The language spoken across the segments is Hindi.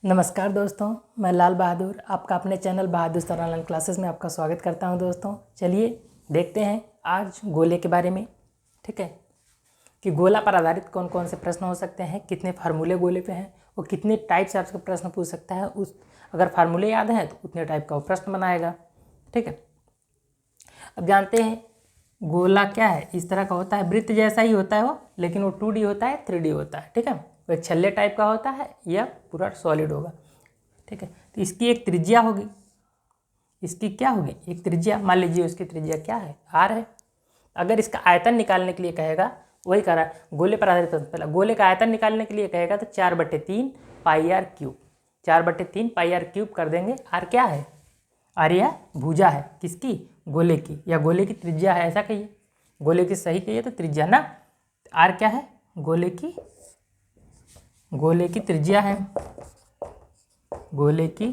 नमस्कार दोस्तों, मैं लाल बहादुर आपका अपने चैनल बहादुर सर ऑनलाइन क्लासेस में आपका स्वागत करता हूं। दोस्तों चलिए देखते हैं आज गोले के बारे में। ठीक है कि गोला पर आधारित कौन कौन से प्रश्न हो सकते हैं, कितने फार्मूले गोले पे हैं और कितने टाइप से आपसे प्रश्न पूछ सकता है। उस अगर फार्मूले याद हैं तो उतने टाइप का वो प्रश्न बनाएगा। ठीक है, अब जानते हैं गोला क्या है। इस तरह का होता है, वृत्त जैसा ही होता है वो, लेकिन वो 2D होता है, 3D होता है। ठीक है, वो एक छल्ले टाइप का होता है या पूरा सॉलिड होगा। ठीक है, तो इसकी एक त्रिज्या होगी। इसकी क्या होगी? एक त्रिज्या। मान लीजिए उसकी त्रिज्या क्या है? r है। अगर इसका आयतन निकालने के लिए कहेगा, वही कह रहा है गोले पर आधारित प्रश्न। पहला गोले का आयतन निकालने के लिए कहेगा तो 4/3 पाई r क्यूब। 4/3 पाई r क्यूब कर देंगे। r क्या है? r यह भुजा है किसकी? गोले की, या गोले की त्रिज्या है, ऐसा कहिए। गोले की सही कहिए तो त्रिज्या ना। r क्या है? गोले की त्रिज्या है। गोले की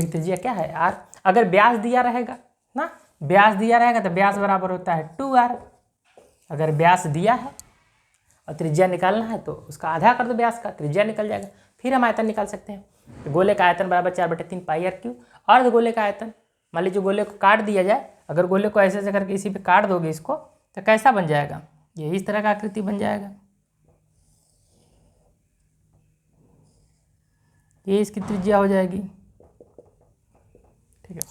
त्रिज्या क्या है? r। अगर व्यास दिया रहेगा ना, व्यास दिया रहेगा तो व्यास बराबर होता है 2r। अगर व्यास दिया है और त्रिज्या निकालना है तो उसका आधा कर दो व्यास का, त्रिज्या निकल जाएगा। फिर हम आयतन निकाल सकते हैं। तो गोले का आयतन बराबर 4/3 पाई r क्यूब। अर्ध गोले का आयतन, मान लीजिए गोले को काट दिया जाए। अगर गोले को ऐसे ऐसे करके इसी पे काट दोगे इसको, तो कैसा बन जाएगा? ये इस तरह का आकृति बन जाएगा। ये इसकी त्रिज्या हो जाएगी। ठीक है,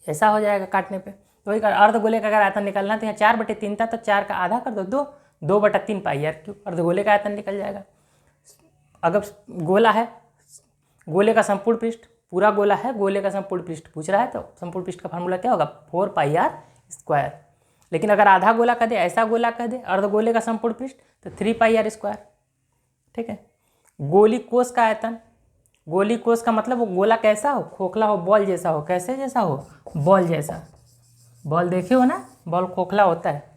ऐसा हो जाएगा काटने पे। तो वही अर्ध गोले का अगर आयतन निकालना तो यहाँ 4/3 था, तो 4 का आधा कर दो, 2/3 पाई r क्यूब। अर्ध गोले का आयतन निकल जाएगा। अगर गोला है, गोले का संपूर्ण पृष्ठ, पूरा गोला है, गोले का संपूर्ण पृष्ठ पूछ रहा है, तो संपूर्ण पृष्ठ का फार्मूला क्या होगा? 4 पाई r स्क्वायर। लेकिन अगर आधा गोला कह दे, ऐसा गोला कह दे, अर्ध गोले का संपूर्ण पृष्ठ, तो 3 पाई r स्क्वायर। ठीक है, गोली कोष का आयतन। गोली कोष का मतलब वो गोला कैसा हो? खोखला हो, बॉल जैसा हो। कैसे जैसा हो? बॉल जैसा। बॉल देखे हो ना, बॉल खोखला होता है।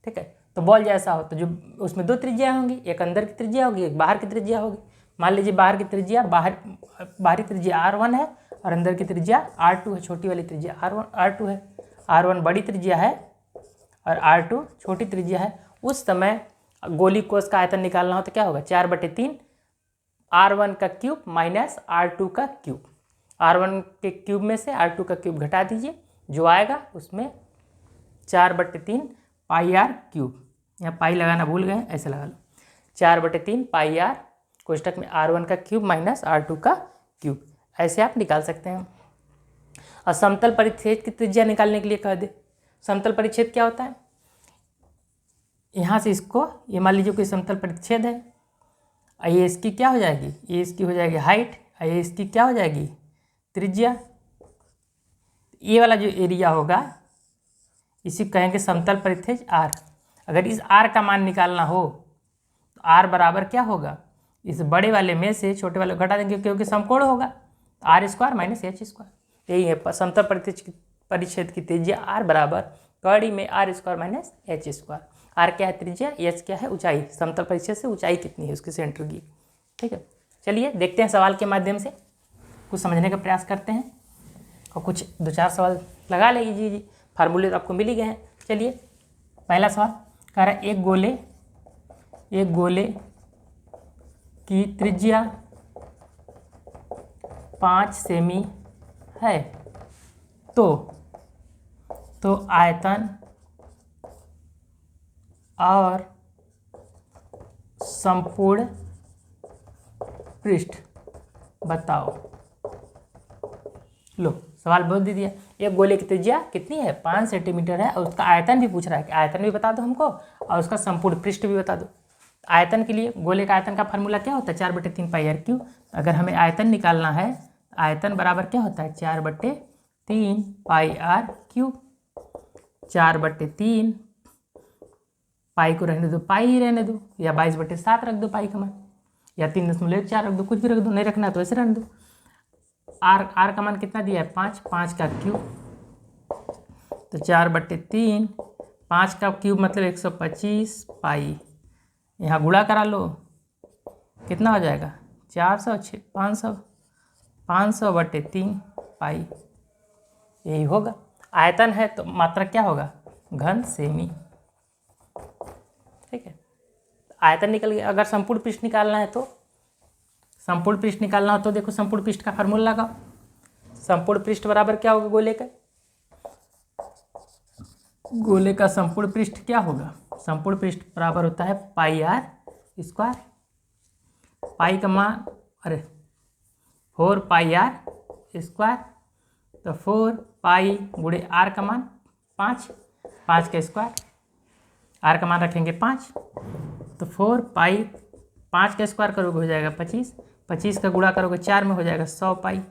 ठीक है, तो बॉल जैसा हो तो जो उसमें दो त्रिज्या होंगी, एक अंदर की त्रिज्या होगी, एक बाहर की त्रिज्या होगी। मान लीजिए बाहर की त्रिज्या, बाहरी त्रिज्या r1 है और अंदर की त्रिज्या r2 है। छोटी वाली त्रिज्या r2 है। r1 बड़ी त्रिज्या है और r2 छोटी त्रिज्या है। उस समय गोली कोष का आयतन निकालना हो तो क्या होगा? 4/3 r1 का क्यूब माइनस r2 का क्यूब। r1 के क्यूब में से r2 का क्यूब घटा दीजिए, जो आएगा उसमें 4/3 पाई r क्यूब। यहाँ पाई लगाना भूल गए, ऐसे लगा लो। 4/3 पाई r कोष्टक में r1 का क्यूब माइनस r2 का क्यूब, ऐसे आप निकाल सकते हैं। और समतल परिच्छेद की त्रिज्या निकालने के लिए कह दे। समतल परिच्छेद क्या होता है? यहाँ से इसको, ये मान लीजिए कोई समतल परिच्छेद है, ये इसकी क्या हो जाएगी? ये इसकी हो जाएगी हाइट, ये इसकी क्या हो जाएगी? त्रिज्या। ये वाला जो एरिया होगा इसी कहेंगे समतल परिच्छेद r। अगर इस r का मान निकालना हो तो r बराबर क्या होगा? इस बड़े वाले में से छोटे वाले को घटा देंगे, क्योंकि समकोण होगा। r square minus h square. यही है समतल परिच्छेद की त्रिज्या r बराबर कड़ी में r square minus h square. r क्या है? त्रिज्या। h क्या है? ऊंचाई। समतल परिच्छेद से ऊंचाई कितनी है उसके सेंटर की। ठीक है, चलिए देखते हैं सवाल के माध्यम से कुछ समझने का प्रयास करते हैं और कुछ 2-4 सवाल लगा लीजिए जी। फार्मूले तो आपको मिल ही गए हैं। चलिए पहला सवाल कह रहा है एक गोले की त्रिज्या 5 सेमी है तो आयतन और संपूर्ण पृष्ठ बताओ। लो सवाल बोल दीजिए। एक गोले की त्रिज्या कितनी है? 5 सेंटीमीटर है और उसका आयतन भी पूछ रहा है कि आयतन भी बता दो हमको और उसका संपूर्ण पृष्ठ भी बता दो। आयतन के लिए गोले का आयतन का फार्मूला क्या होता है? 4/3 पाई r क्यूब। अगर हमें आयतन निकालना है, आयतन बराबर क्या होता है? 4/3 पाई r क्यूब। 4/3 पाई को रहने दो, पाई ही रहने दो, या 22/7 रख दो पाई का मान, या 3.4 रख दो, कुछ भी रख दो। नहीं रखना तो ऐसे रहने दो। r का मान कितना दिया है? 5 का क्यूब। तो 4/3 5 का क्यूब मतलब 125 पाई। यहाँ गुणा करा लो, कितना हो जाएगा? 400 500 500/3 पाई, यही होगा। आयतन है तो मात्रक क्या होगा? घन सेमी। ठीक है, आयतन निकल गया। अगर संपूर्ण पृष्ठ निकालना है तो संपूर्ण पृष्ठ निकालना हो तो देखो संपूर्ण पृष्ठ का फार्मूला लगाओ। संपूर्ण पृष्ठ बराबर क्या होगा गोले का? गोले का संपूर्ण पृष्ठ क्या होगा? संपूर्ण पृष्ठ बराबर होता है पाई आर स्क्वायर। पाई का मान 4 पाई आर स्क्वायर, तो 4 पाई गुणे आर का मान 5, 5 का स्क्वायर, आर का मान रखेंगे 5, तो 4 पाई 5 का स्क्वायर करोगे हो जाएगा 25, 25 का गुणा करोगे 4 में हो जाएगा 100 पाई।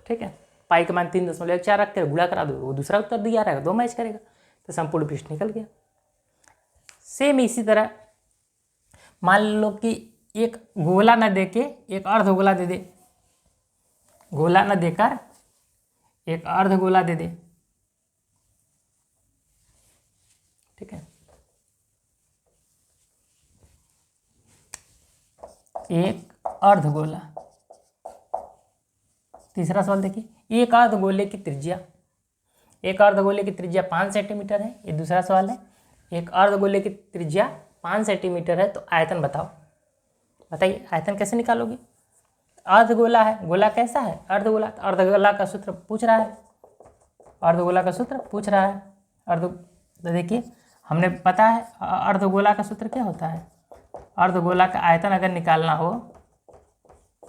ठीक है, पाई का मान 3.4 रख कर गुणा करा दो, वो दूसरा उत्तर दिया रहेगा, 2 मैच करेगा, तो संपूर्ण पृष्ठ निकल गया। सेम इसी तरह मान लो कि एक गोला न दे के एक अर्ध गोला दे दे, गोला न देकर एक अर्ध गोला दे दे। ठीक है, एक अर्ध गोला। तीसरा सवाल देखिए, एक अर्ध गोले की त्रिज्या, एक अर्ध गोले की त्रिज्या 5 सेंटीमीटर है। ये दूसरा सवाल है, एक अर्ध गोले की त्रिज्या 5 सेंटीमीटर है तो आयतन बताओ। बताइए आयतन कैसे निकालोगे? अर्ध गोला है, गोला कैसा है? अर्ध गोला। तो अर्ध गोला का सूत्र पूछ रहा है, अर्ध गोला का सूत्र पूछ रहा है। अर्ध, तो देखिए हमने पता है अर्ध गोला का सूत्र क्या होता है। अर्ध गोला का आयतन अगर निकालना हो,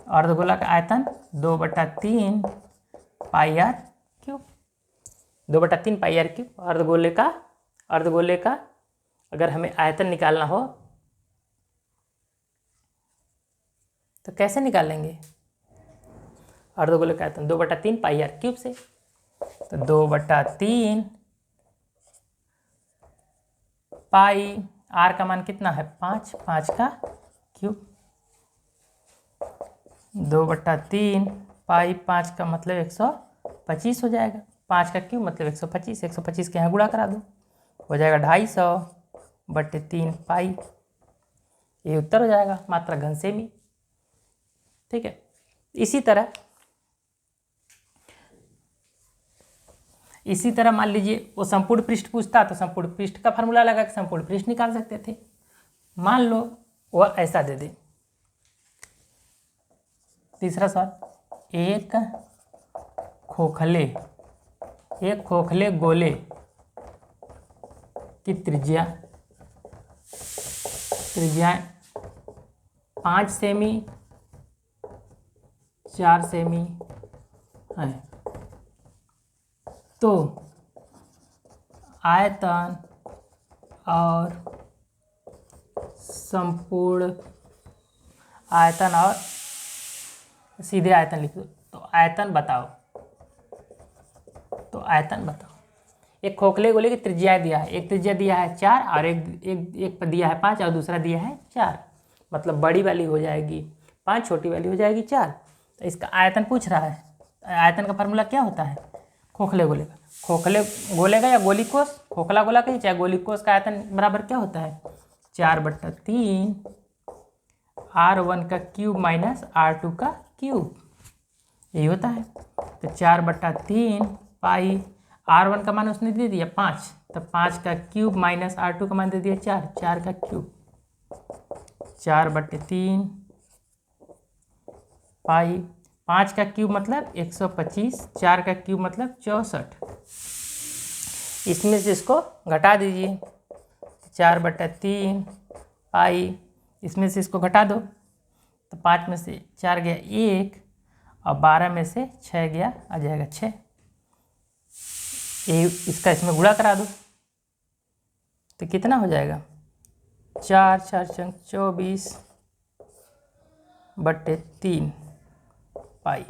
अर्ध गोला का आयतन 2/3 pi r cube, 2/3 pi r cube. अर्ध गोले का अगर हमें आयतन निकालना हो तो कैसे निकालेंगे? अर्धगोले का आयतन 2/3 पाई आर क्यूब से, तो 2/3 पाई, आर का मान कितना है 5, 5 का क्यूब, 2/3 पाई 5 का मतलब 125 हो जाएगा, 5 का क्यूब मतलब 125, 125 के यहाँ गुणा करा दो हो जाएगा 250/3 पाई। ये उत्तर हो जाएगा मात्रा घन सेमी। ठीक है, इसी तरह मान लीजिए वो संपूर्ण पृष्ठ पूछता तो संपूर्ण पृष्ठ का फार्मूला लगा के संपूर्ण पृष्ठ निकाल सकते थे। मान लो वह ऐसा दे दे। तीसरा सवाल, एक खोखले गोले की त्रिज्या 5 सेमी 4 सेमी है, तो आयतन और संपूर्ण आयतन और सीधे आयतन लिख दो, तो आयतन बताओ। एक खोखले गोले की त्रिज्या दिया है, एक त्रिज्या दिया है 4 और एक दिया है 5 और दूसरा दिया है 4, मतलब बड़ी वाली हो जाएगी 5, छोटी वाली हो जाएगी 4। तो इसका आयतन पूछ रहा है। आयतन का फार्मूला क्या होता है खोखले गोले का? खोखले गोले का या गोलीकोष, खोखला गोला का चाहे गोलीकोष का आयतन बराबर क्या होता है 4/3 R1 का क्यूब माइनस R2 का क्यूब, यही होता है। तो 4/3 पाई, R1 का मान उसने दे दिया 5, तो 5 का क्यूब माइनस R2 का मान दे दिया 4, 4 का क्यूब, 4/3 पाई, 5 का क्यूब मतलब 125, 4 का क्यूब मतलब 64। इसमें से इसको घटा दीजिए, 4/3 पाई, इसमें से इसको घटा दो, तो 5 में से 4 गया 1 और 12 में से 6 गया, आ जाएगा 6। ये इसका इसमें गुणा करा दो तो कितना हो जाएगा 4 4 24/3 पाई।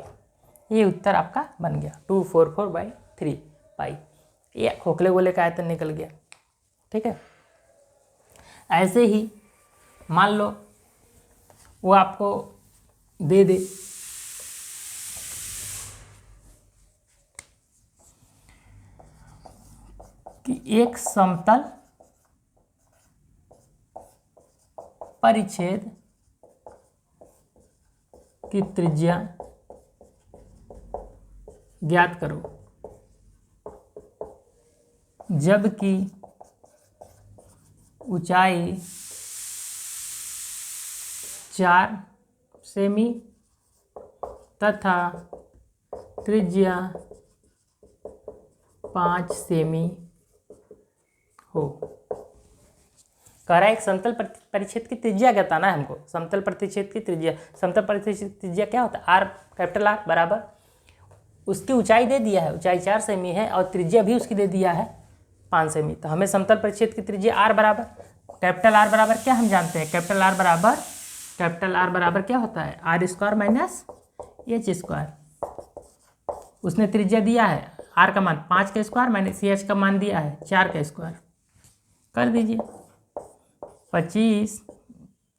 ये उत्तर आपका बन गया 244/3 पाई। ये खोखले गोले का आयतन निकल गया। ठीक है, ऐसे ही मान लो वो आपको दे दे कि एक समतल परिच्छेद की त्रिज्या ज्ञात करो, ऊंचाई 4 सेमी तथा त्रिज्या 5 सेमी हो। कह रहा है एक समतल परिच्छेद की त्रिज्या क्या बताना है हमको। समतल परिच्छेद की त्रिज्या, समतल परिच्छेद की त्रिज्या क्या होता है? आर, कैपिटल आर बराबर उसकी ऊंचाई दे दिया है, ऊंचाई 4 सेमी है और त्रिज्या भी उसकी दे दिया है 5 सेमी। तो हमें समतल परिच्छेद की त्रिज्या आर बराबर, कैपिटल आर बराबर क्या हम जानते हैं, कैपिटल आर बराबर क्या होता है, R square minus H square. उसने त्रिज्या दिया है आर का मान 5 का स्क्वायर माइनस एच का मान दिया है 4 का स्क्वायर। कर दीजिए 25,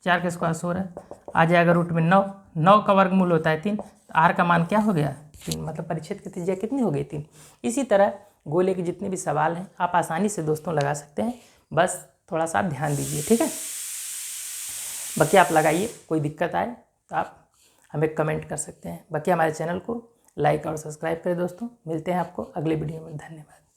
4 का स्क्वायर 16 आ जाएगा रूट में 9, 9 का वर्गमूल होता है 3। तो आर का मान क्या हो गया 3, मतलब परिच्छेद की त्रिज्या कितनी हो गई 3। इसी तरह गोले के जितने भी सवाल हैं आप आसानी से दोस्तों लगा सकते हैं, बस थोड़ा सा आप ध्यान दीजिए, ठीक है। बाकी आप लगाइए, कोई दिक्कत आए तो आप हमें कमेंट कर सकते हैं। बाकी हमारे चैनल को लाइक और सब्सक्राइब करें दोस्तों। मिलते हैं आपको अगले वीडियो में, धन्यवाद।